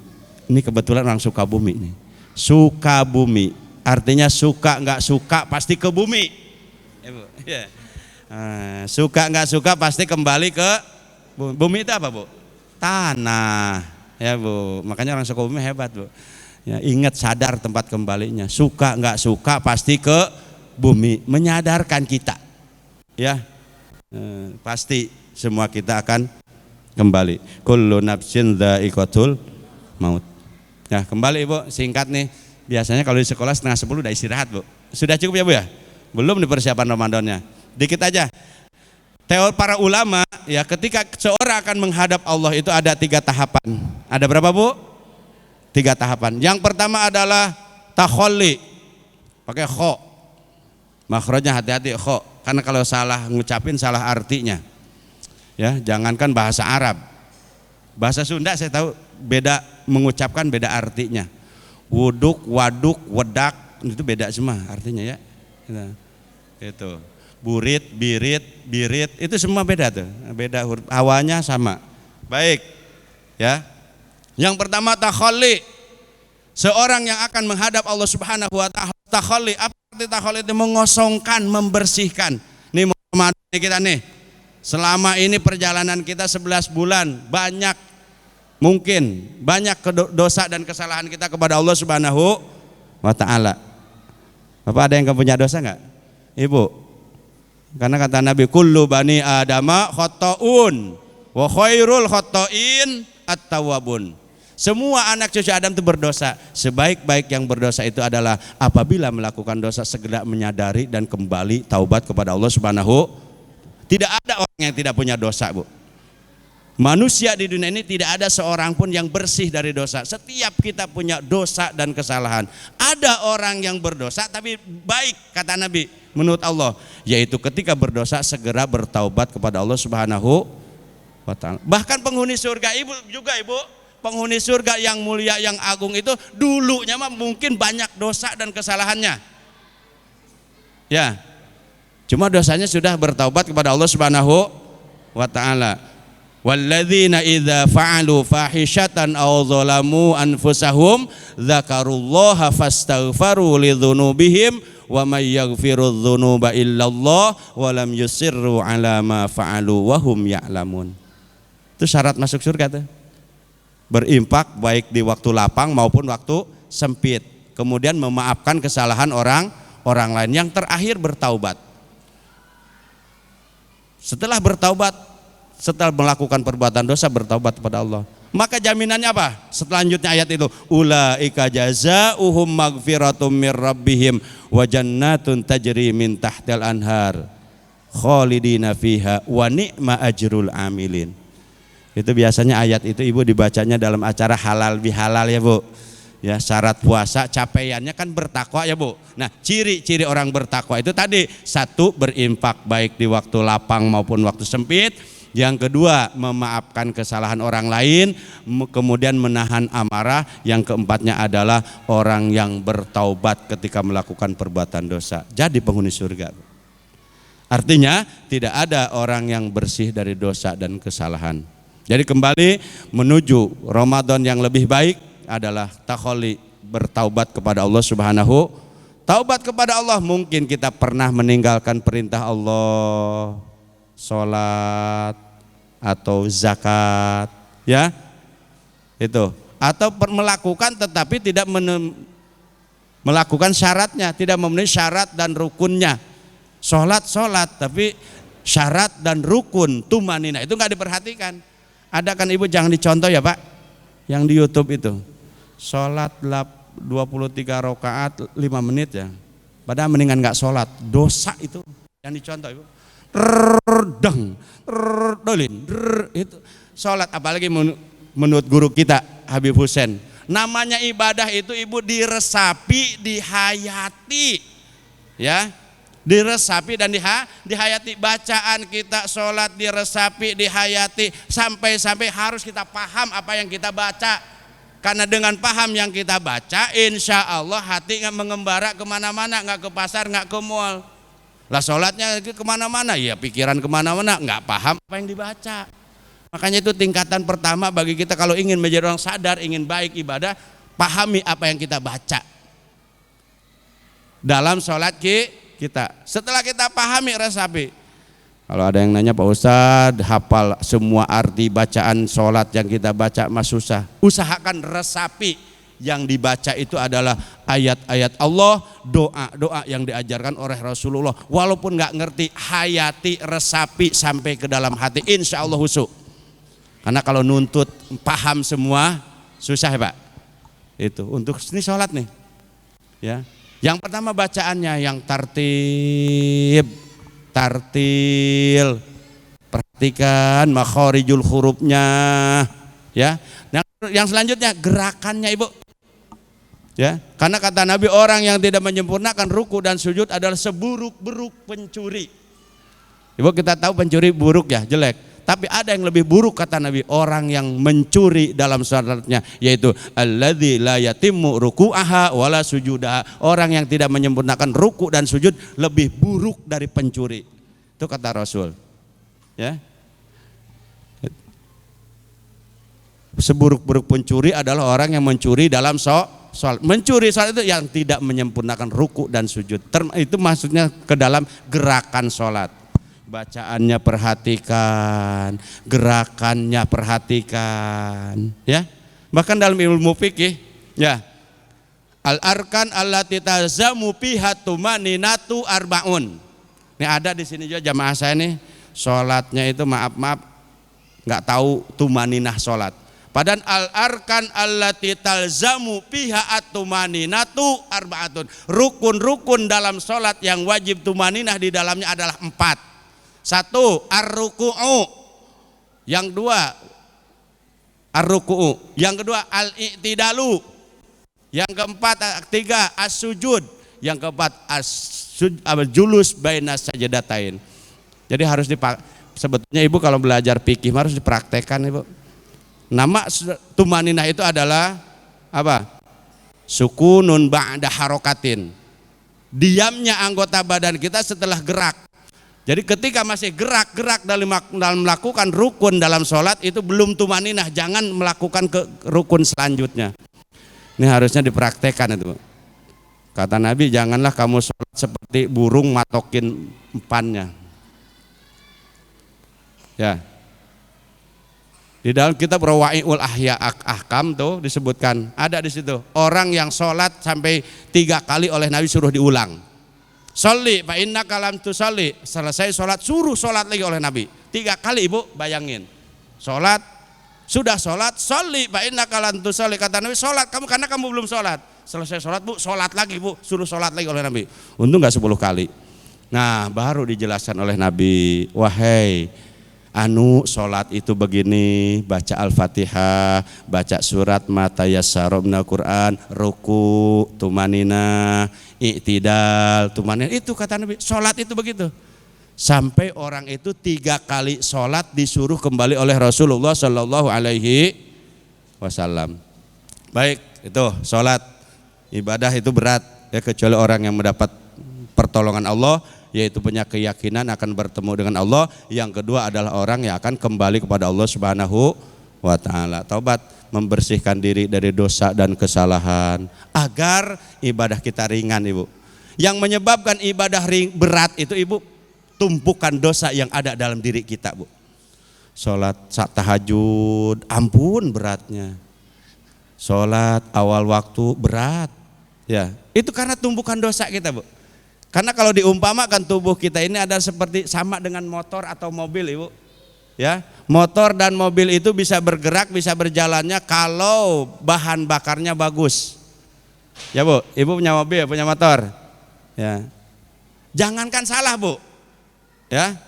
Ini kebetulan orang Sukabumi nih. Sukabumi, artinya suka nggak suka pasti ke bumi. Ya. Suka nggak suka pasti kembali ke bumi. Bumi itu apa Bu? Tanah. Ya Bu, makanya orang Sukabumi hebat Bu. Ya, ingat, sadar tempat kembalinya. Suka nggak suka pasti ke bumi. Menyadarkan kita. Ya, pasti semua kita akan kembali. Kullu nafsin dha'iqatul maut. Ya, kembali Ibu, singkat nih. Biasanya kalau di sekolah setengah 10 udah istirahat Bu. Sudah cukup ya Bu ya? Belum di persiapan Ramadannya. Dikit aja. Teori para ulama ya, ketika seorang akan menghadap Allah itu ada 3 tahapan. Ada berapa Bu? 3 tahapan. Yang pertama adalah takholli. Pakai kho. Makhrajnya hati-hati kho. Karena kalau salah ngucapin salah artinya. Ya, jangankan bahasa Arab, bahasa Sunda saya tahu beda, mengucapkan beda artinya. Wuduk, waduk, wedak itu beda semua artinya ya. Itu burit, birit itu semua beda tuh, beda huruf, awalnya sama. Baik, ya. Yang pertama takholli, seorang yang akan menghadap Allah Subhanahu wa taala. Takholli, apa arti takholli? Itu mengosongkan, membersihkan. Nih Ramadan kita nih. Selama ini perjalanan kita 11 bulan, banyak dosa dan kesalahan kita kepada Allah Subhanahu wa taala. Bapak ada yang punya dosa enggak? Ibu? Karena kata Nabi, kullu bani adama khotta'un wa khairul khotta'in at-tawwabun. Semua anak cucu Adam itu berdosa. Sebaik-baik yang berdosa itu adalah apabila melakukan dosa segera menyadari dan kembali taubat kepada Allah Subhanahu. Tidak ada orang yang tidak punya dosa, Bu. Manusia di dunia ini tidak ada seorang pun yang bersih dari dosa. Setiap kita punya dosa dan kesalahan. Ada orang yang berdosa tapi baik, kata Nabi, menurut Allah, yaitu ketika berdosa segera bertaubat kepada Allah Subhanahu wa ta'ala. Bahkan penghuni surga Ibu, penghuni surga yang mulia yang agung itu dulunya mah mungkin banyak dosa dan kesalahannya. Ya. Cuma dosanya sudah bertaubat kepada Allah Subhanahu wa ta'ala. Walladzina idza fa'alu fahishatan aw zalamu anfusahum dzakarullaha fastaghfaru lidzunubihim wa may yaghfirudz dzunuba illallah wa lam yusirru ala ma fa'alu wa hum ya'lamun. Itu syarat masuk surga tuh. Berinfak baik di waktu lapang maupun waktu sempit. Kemudian memaafkan kesalahan orang lain. Yang terakhir bertaubat. Setelah bertaubat, setelah melakukan perbuatan dosa bertaubat kepada Allah. Maka jaminannya apa? Selanjutnya ayat itu, ulaika jazaohum maghfiratum mir rabbihim wa jannatun tajri min tahtil anhar khalidina fiha wa ni'ma ajrul amilin. Itu biasanya ayat itu Ibu dibacanya dalam acara halal bihalal ya Bu. Ya, syarat puasa capaiannya kan bertakwa ya Bu. Nah, ciri-ciri orang bertakwa itu tadi, satu, berinfak baik di waktu lapang maupun waktu sempit. Yang kedua, memaafkan kesalahan orang lain, kemudian menahan amarah. Yang keempatnya adalah orang yang bertaubat ketika melakukan perbuatan dosa. Jadi penghuni surga. Artinya tidak ada orang yang bersih dari dosa dan kesalahan. Jadi kembali menuju Ramadan yang lebih baik adalah takholi, bertaubat kepada Allah Subhanahu. Taubat kepada Allah, mungkin kita pernah meninggalkan perintah Allah, sholat atau zakat, ya itu, atau melakukan tetapi tidak melakukan syaratnya, tidak memenuhi syarat dan rukunnya. Sholat tapi syarat dan rukun tumanina itu nggak diperhatikan. Ada kan Ibu, jangan dicontoh ya Pak, yang di YouTube itu sholat 23 rakaat 5 menit ya, padahal mendingan nggak sholat. Dosa itu yang dicontoh Ibu. Itu sholat, apalagi menurut guru kita Habib Hussein, namanya ibadah itu Ibu diresapi, dihayati, ya, diresapi dan dihayati. Bacaan kita sholat diresapi, dihayati, sampai harus kita paham apa yang kita baca. Karena dengan paham yang kita baca, insya Allah hati nggak mengembara kemana-mana, nggak ke pasar, nggak ke mall. Lah sholatnya kemana-mana, ya pikiran kemana-mana, nggak paham apa yang dibaca. Makanya itu tingkatan pertama bagi kita kalau ingin menjadi orang sadar, ingin baik ibadah, pahami apa yang kita baca dalam sholat kita. Setelah kita pahami, resapi. Kalau ada yang nanya, Pak Ustadz hafal semua arti bacaan sholat yang kita baca mas susah. Usahakan resapi. Yang dibaca itu adalah ayat-ayat Allah, doa-doa yang diajarkan oleh Rasulullah. Walaupun nggak ngerti, hayati, resapi sampai ke dalam hati, insya Allah husuk. Karena kalau nuntut paham semua susah ya Pak. Itu untuk ini sholat nih, ya. Yang pertama bacaannya yang tartil, perhatikan makhorijul hurufnya, ya. Yang selanjutnya gerakannya Ibu. Ya, karena kata Nabi, orang yang tidak menyempurnakan ruku dan sujud adalah seburuk-buruk pencuri. Ibu, kita tahu pencuri buruk ya, jelek. Tapi ada yang lebih buruk kata Nabi, orang yang mencuri dalam salatnya, yaitu alladzi la yatimmu ruku'aha wala sujudaha. Orang yang tidak menyempurnakan ruku dan sujud lebih buruk dari pencuri. Itu kata Rasul. Ya. Seburuk-buruk pencuri adalah orang yang mencuri dalam sholat. Mencuri sholat itu yang tidak menyempurnakan ruku dan sujud. Itu maksudnya ke dalam gerakan sholat. Bacaannya perhatikan, gerakannya perhatikan, ya. Bahkan dalam ilmu fikih, ya, al-arkan allati tazamu fiha tumaninatu arbaun. Ini ada di sini juga jamaah saya nih, sholatnya itu maaf nggak tahu tumaninah sholat. Padahal al-arkan allati talzamu piha at-tumaninatu arbaatun. Rukun-rukun dalam sholat yang wajib tumaninah di dalamnya adalah 4. 1, ar-ruku'u. Yang 2, ar-ruku'u. Yang kedua, al-i'tidalu. Yang keempat, 3, as-sujud. Yang keempat, julus baina sajdatain. Jadi harus sebetulnya ibu kalau belajar fikih harus dipraktekkan ibu. Nama tumaninah itu adalah apa? Sukunun ba'da harokatin. Diamnya anggota badan kita setelah gerak. Jadi ketika masih gerak dalam melakukan rukun dalam sholat itu belum tumaninah, jangan melakukan ke rukun selanjutnya. Ini harusnya dipraktekkan itu. Kata Nabi, janganlah kamu sholat seperti burung matokin empannya. Ya. Di dalam kitab Rawa'iul Ahya Ahkam tuh disebutkan, ada di situ orang yang sholat sampai 3 kali oleh Nabi suruh diulang. Sholli fa innaka lam tusolli. Selesai sholat suruh sholat lagi oleh Nabi 3 kali ibu, bayangin. Sholat, sudah sholat, sholli fa innaka lam tusolli. Kata Nabi, sholat kamu karena kamu belum sholat. Selesai sholat bu, sholat lagi bu, suruh sholat lagi oleh Nabi. Untung gak 10 kali. Nah baru dijelaskan oleh Nabi, wahai sholat itu begini, baca Al-Fatihah, baca surat mata yassara minal Quran, ruku, tumanina, i'tidal, tumanina. Itu kata Nabi, sholat itu begitu. Sampai orang itu 3 kali sholat disuruh kembali oleh Rasulullah Shallallahu Alaihi Wasallam. Baik, itu sholat, ibadah itu berat ya, kecuali orang yang mendapat pertolongan Allah, yaitu punya keyakinan akan bertemu dengan Allah. Yang kedua adalah orang yang akan kembali kepada Allah Subhanahu wa ta'ala. Taubat, membersihkan diri dari dosa dan kesalahan agar ibadah kita ringan ibu. Yang menyebabkan ibadah berat itu ibu, tumpukan dosa yang ada dalam diri kita bu. Sholat tahajud, ampun beratnya. Sholat awal waktu berat ya, itu karena tumpukan dosa kita bu. Karena kalau diumpamakan tubuh kita ini ada seperti sama dengan motor atau mobil ibu. Ya, motor dan mobil itu bisa bergerak, bisa berjalannya kalau bahan bakarnya bagus. Ya bu, ibu punya mobil, punya motor. Ya, jangankan salah bu, ya,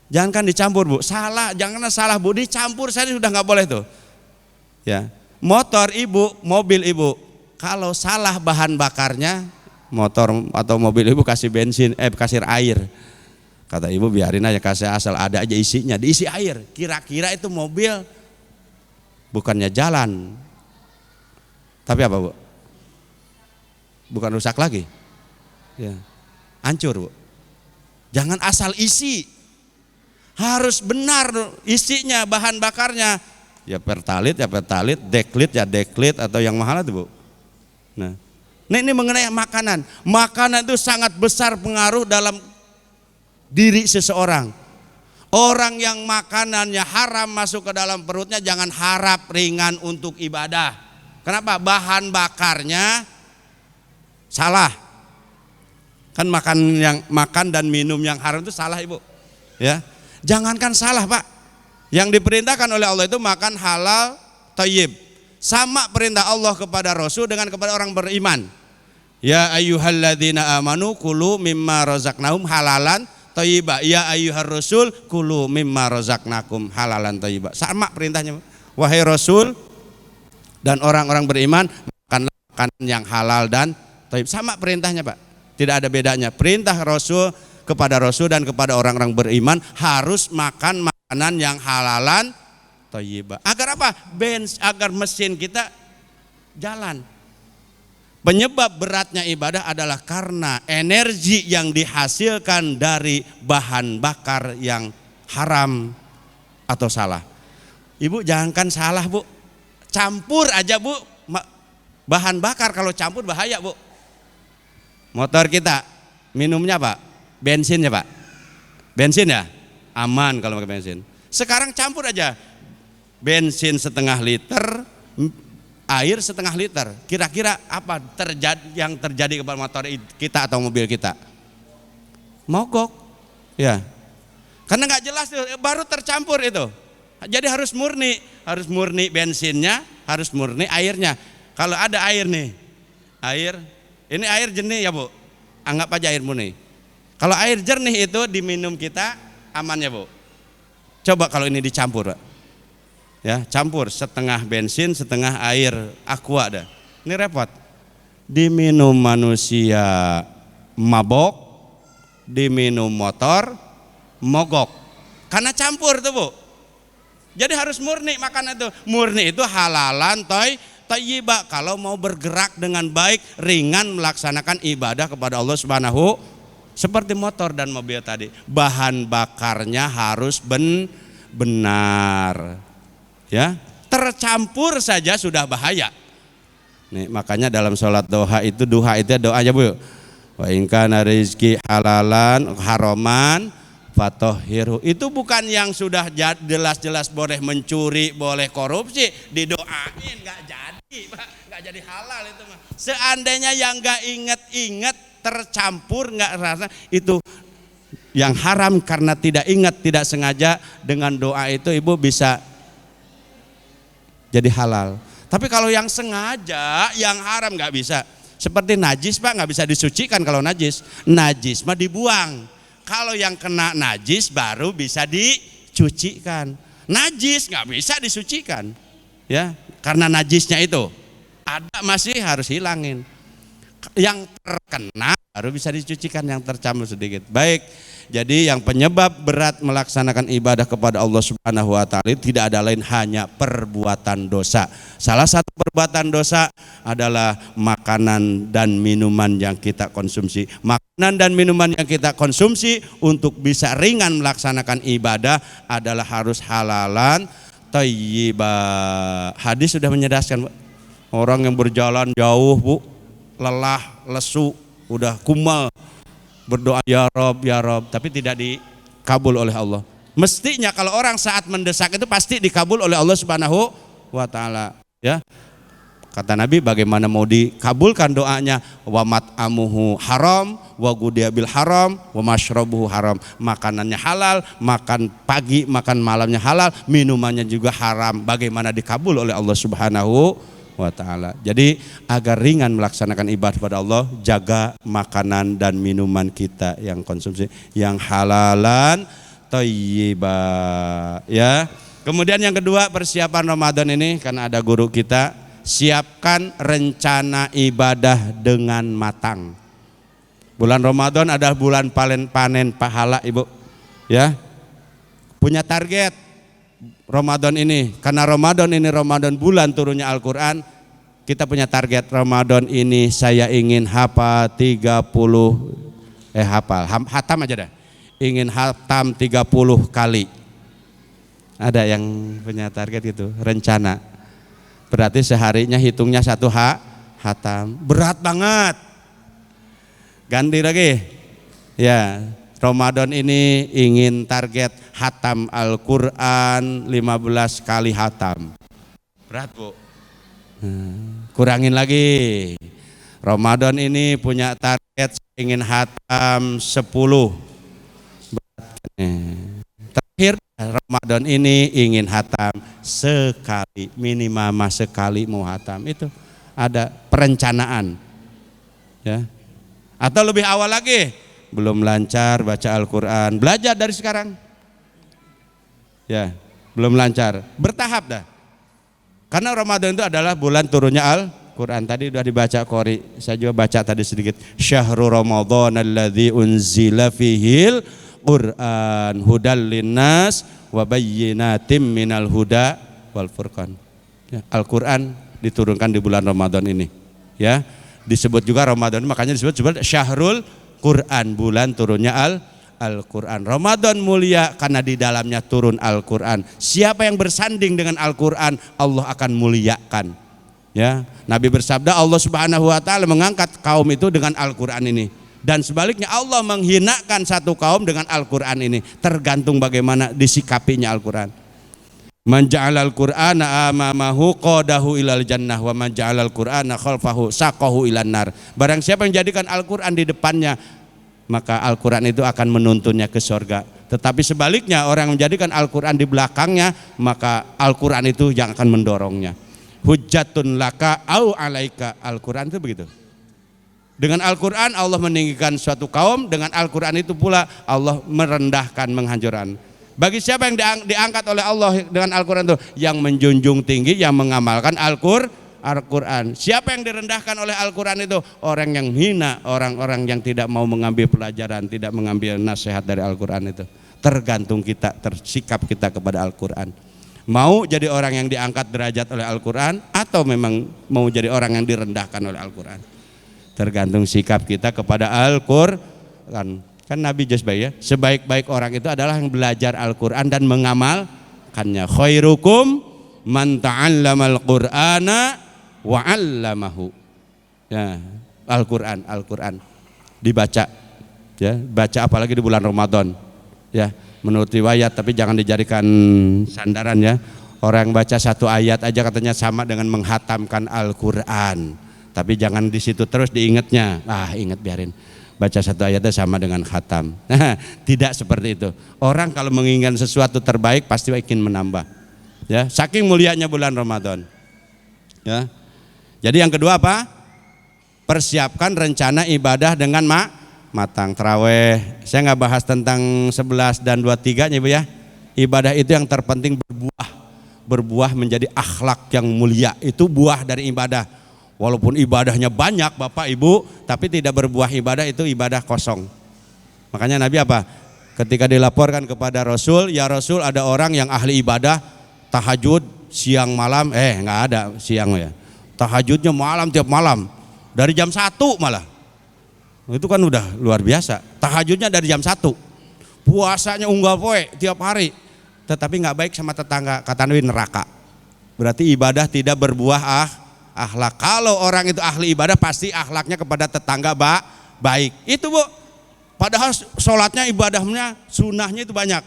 jangankan dicampur bu, salah, jangan salah bu, dicampur saya sudah nggak boleh tuh. Ya, motor ibu, mobil ibu, kalau salah bahan bakarnya, motor atau mobil ibu kasih bensin, kasih air. Kata ibu biarin aja, kasih asal ada aja isinya, diisi air. Kira-kira itu mobil bukannya jalan, tapi apa bu? Bukan rusak lagi, ya, hancur bu. Jangan asal isi, harus benar isinya, bahan bakarnya. Ya pertalit, deklit ya deklit, atau yang mahal itu bu. Nah, ini mengenai makanan. Makanan itu sangat besar pengaruh dalam diri seseorang. Orang yang makanannya haram masuk ke dalam perutnya, jangan harap ringan untuk ibadah. Kenapa? Bahan bakarnya salah. Kan makan dan minum yang haram itu salah ibu. Ya, jangankan salah pak. Yang diperintahkan oleh Allah itu makan halal, thayyib. Sama perintah Allah kepada Rasul dengan kepada orang beriman. Ya ayyuhalladzina amanu kulu mimma razaqnahum halalan thayyiba. Ya ayyuhar rasul kulu mimma razaqnakum halalan thayyiba. Sama perintahnya. Wahai Rasul dan orang-orang beriman, makanlah makanan yang halal dan thayyib. Sama perintahnya pak. Tidak ada bedanya. Perintah Rasul kepada Rasul dan kepada orang-orang beriman harus makan makanan yang halalan thayyibah. Agar apa? Agar mesin kita jalan. Penyebab beratnya ibadah adalah karena energi yang dihasilkan dari bahan bakar yang haram atau salah. Ibu jangankan salah bu, campur aja bu, bahan bakar kalau campur bahaya bu. Motor kita minumnya pak, bensin ya pak, bensin ya, aman kalau pakai bensin. Sekarang campur aja. Bensin setengah liter, air setengah liter. Kira-kira apa yang terjadi kepada motor kita atau mobil kita? Mogok, ya. Karena nggak jelas tuh, baru tercampur itu. Jadi harus murni bensinnya, harus murni airnya. Kalau ada air nih, ini air jernih ya Bu, anggap aja air murni. Kalau air jernih itu diminum kita aman ya Bu. Coba kalau ini dicampur, Pak. Ya, campur setengah bensin, setengah air aqua dah. Ini repot. Diminum manusia mabok, diminum motor mogok. Karena campur tuh Bu. Jadi harus murni makanan itu. Murni itu halalan thayyibah. Kalau mau bergerak dengan baik, ringan melaksanakan ibadah kepada Allah Subhanahu, seperti motor dan mobil tadi. Bahan bakarnya harus benar. Ya, tercampur saja sudah bahaya. Nih, makanya dalam sholat duha itu doa aja Bu. Wa in kana rizqi halalan haraman fatohiru. Itu bukan yang sudah jelas-jelas boleh mencuri, boleh korupsi, didoain nggak jadi, Pak, nggak jadi halal itu mah. Seandainya yang nggak inget tercampur nggak rasa itu yang haram karena tidak ingat, tidak sengaja, dengan doa itu ibu bisa jadi halal. Tapi kalau yang sengaja, yang haram nggak bisa. Seperti najis Pak, nggak bisa disucikan kalau najis. Najis mah dibuang. Kalau yang kena najis baru bisa dicucikan. Najis nggak bisa disucikan, ya, karena najisnya itu ada masih harus hilangin. Yang terkena baru bisa dicucikan, yang tercampur sedikit. Baik, jadi yang penyebab berat melaksanakan ibadah kepada Allah Subhanahu wa taala tidak ada lain hanya perbuatan dosa. Salah satu perbuatan dosa adalah makanan dan minuman yang kita konsumsi. Makanan dan minuman yang kita konsumsi untuk bisa ringan melaksanakan ibadah adalah harus halalan thayyibah. Hadis sudah menyedaskan, orang yang berjalan jauh Bu, lelah, lesu, udah kumal, berdoa ya Rob, tapi tidak dikabul oleh Allah. Mestinya kalau orang saat mendesak itu pasti dikabul oleh Allah Subhanahu wa taala, ya. Kata Nabi, bagaimana mau dikabulkan doanya? Wa mat'amuhu haram, wa gudiya bil haram, wa mashrabuhu haram. Makanannya halal, makan pagi, makan malamnya halal, minumannya juga haram. Bagaimana dikabul oleh Allah Subhanahu wa ta'ala. Jadi agar ringan melaksanakan ibadah pada Allah, jaga makanan dan minuman kita yang konsumsi yang halalan thayyibah, ya. Kemudian yang kedua, persiapan Ramadan ini karena ada guru kita, siapkan rencana ibadah dengan matang. Bulan Ramadan adalah bulan panen pahala Ibu, ya. Punya target Ramadan ini, karena Ramadan ini Ramadan bulan turunnya Al-Quran. Kita punya target Ramadan ini saya ingin hafal 30 hatam aja dah. Ingin hatam 30 kali. Ada yang punya target gitu, rencana. Berarti seharinya hitungnya 1 hatam. Berat banget. Ganti lagi. Ya, Ramadan ini ingin target hatam Al-Quran 15 kali hatam. Berat Bu. Kurangin lagi. Ramadan ini punya target ingin hatam 10. Terakhir Ramadan ini ingin hatam sekali, minimal sekali mau hatam. Itu ada perencanaan, ya. Atau lebih awal lagi, belum lancar baca Al-Quran, belajar dari sekarang, ya. Belum lancar, bertahap dah. Karena Ramadan itu adalah bulan turunnya Al-Quran. Tadi sudah dibaca Qori, saya juga baca tadi sedikit. Syahrul Ramadan alladzi unzila fihil Quran hudal linnas wa bayyinatim minal huda wal furqan. Ya, Al-Quran diturunkan di bulan Ramadan ini, ya. Disebut juga Ramadan, makanya disebut Syahrul Quran, bulan turunnya Al-Quran. Ramadan mulia karena di dalamnya turun Al-Quran. Siapa yang bersanding dengan Al-Quran, Allah akan muliakan, ya. Nabi bersabda, Allah Subhanahu wa taala mengangkat kaum itu dengan Al-Quran ini. Dan sebaliknya Allah menghinakan satu kaum dengan Al-Quran ini. Tergantung bagaimana disikapinya Al-Quran. Man ja'alal Qur'ana amamahu qadahu ilal jannah wa man ja'alal Qur'ana khalfahu saqahu ilan nar. Barang siapa yang jadikan Al-Qur'an di depannya, maka Al-Qur'an itu akan menuntunnya ke surga. Tetapi sebaliknya, orang yang menjadikan Al-Qur'an di belakangnya, maka Al-Qur'an itu yang akan mendorongnya. Hujjatun laka au alaika. Al-Qur'an itu begitu. Dengan Al-Qur'an Allah meninggikan suatu kaum, dengan Al-Qur'an itu pula Allah merendahkan, menghancurkan. Bagi siapa yang diangkat oleh Allah dengan Al-Quran itu? Yang menjunjung tinggi, yang mengamalkan Al-Quran. Siapa yang direndahkan oleh Al-Quran itu? Orang yang hina, orang-orang yang tidak mau mengambil pelajaran, tidak mengambil nasihat dari Al-Quran itu. Tergantung kita, tersikap kita kepada Al-Quran. Mau jadi orang yang diangkat derajat oleh Al-Quran, atau memang mau jadi orang yang direndahkan oleh Al-Quran. Tergantung sikap kita kepada Al-Quran. Kan Nabi Jazbai ya, sebaik-baik orang itu adalah yang belajar Al-Quran dan mengamalkannya. Khairukum man ta'allamal Qur'ana wa 'allamahu. Ya, Al-Quran dibaca, ya, baca apalagi di bulan Ramadan. Ya, menurut riwayat, tapi jangan dijadikan sandaran ya. Orang yang baca satu ayat aja katanya sama dengan menghatamkan Al-Quran. Tapi jangan di situ terus diingatnya. Ingat biarin. Baca satu ayatnya sama dengan khatam. Tidak seperti itu. Orang kalau menginginkan sesuatu terbaik pasti ingin menambah. Ya, saking mulianya bulan Ramadan. Ya. Jadi yang kedua apa? Persiapkan rencana ibadah dengan matang. Taraweh. Saya nggak bahas tentang 11 dan 23-nya Ibu ya. Ibadah itu yang terpenting berbuah menjadi akhlak yang mulia. Itu buah dari ibadah. Walaupun ibadahnya banyak Bapak Ibu, tapi tidak berbuah ibadah, itu ibadah kosong. Makanya Nabi apa? Ketika dilaporkan kepada Rasul, ya Rasul ada orang yang ahli ibadah, tahajud siang malam, nggak ada siang ya. Tahajudnya malam tiap malam, dari jam 1 malah. Itu kan udah luar biasa. Tahajudnya dari jam 1, puasanya unggal poe tiap hari, tetapi nggak baik sama tetangga, kata Nabi neraka. Berarti ibadah tidak berbuah akhlak. Kalau orang itu ahli ibadah pasti akhlaknya kepada tetangga baik. Itu Bu. Padahal sholatnya, ibadahnya, sunnahnya itu banyak.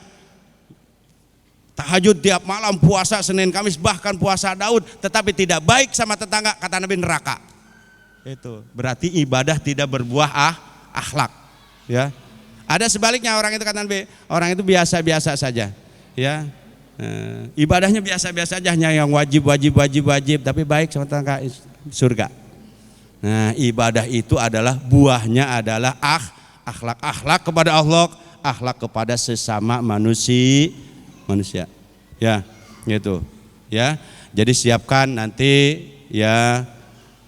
Tahajud tiap malam, puasa Senin Kamis, bahkan puasa Daud, tetapi tidak baik sama tetangga, kata Nabi neraka. Itu berarti ibadah tidak berbuah akhlak. Ya. Ada sebaliknya, orang itu kata Nabi, orang itu biasa-biasa saja. Ya. Ibadahnya biasa-biasa aja, hanya yang wajib, tapi baik sama tetangga, surga. Nah, ibadah itu adalah buahnya adalah akhlak kepada Allah, akhlak kepada sesama manusia. Ya, gitu. Ya. Jadi siapkan nanti ya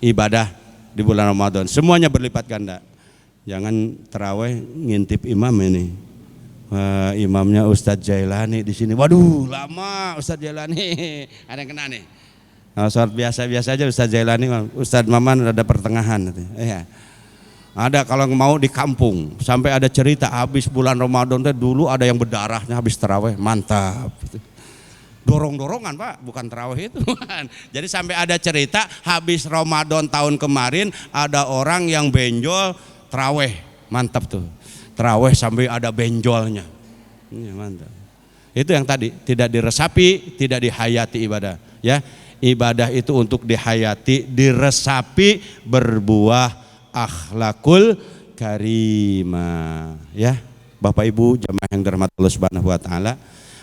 ibadah di bulan Ramadan. Semuanya berlipat ganda. Jangan tarawih ngintip imam ini. Imamnya Ustadz Jailani di sini. Waduh, lama Ustadz Jailani. Ada yang kena nih. Nah, sholat biasa-biasa aja Ustadz Jailani. Ustadz Maman ada pertengahan. Ya. Ada kalau mau di kampung. Sampai ada cerita habis bulan Ramadan dulu ada yang berdarahnya habis tarawih. Mantap. Dorong-dorongan Pak, bukan tarawih itu. Jadi sampai ada cerita habis Ramadan tahun kemarin ada orang yang benjol tarawih. Mantap tuh. Tarawih sampai ada benjolnya. Ya, mantap. Itu yang tadi, tidak diresapi, tidak dihayati ibadah. Ya, ibadah itu untuk dihayati, diresapi, berbuah akhlakul karimah. Ya, Bapak Ibu jamaah yang dirahmati Allah Subhanahu wa taala,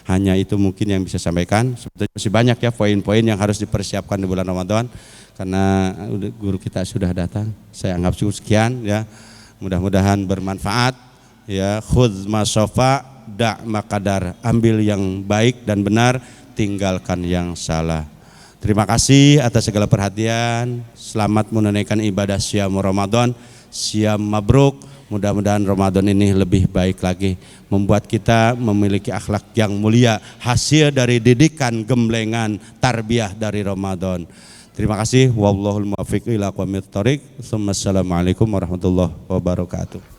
hanya itu mungkin yang bisa sampaikan. Sebetulnya masih banyak ya poin-poin yang harus dipersiapkan di bulan Ramadan, karena guru kita sudah datang. Saya anggap cukup sekian ya. Mudah-mudahan bermanfaat. Ya, khudz ma sofa da' makadar, ambil yang baik dan benar, tinggalkan yang salah. Terima kasih atas segala perhatian. Selamat menunaikan ibadah Syam Ramadan. Syam mabruk. Mudah-mudahan Ramadan ini lebih baik lagi, membuat kita memiliki akhlak yang mulia, hasil dari didikan gemblengan tarbiyah dari Ramadan. Terima kasih. Wallahul muwaffiq ila aqwamit thoriq. Assalamualaikum warahmatullahi wabarakatuh.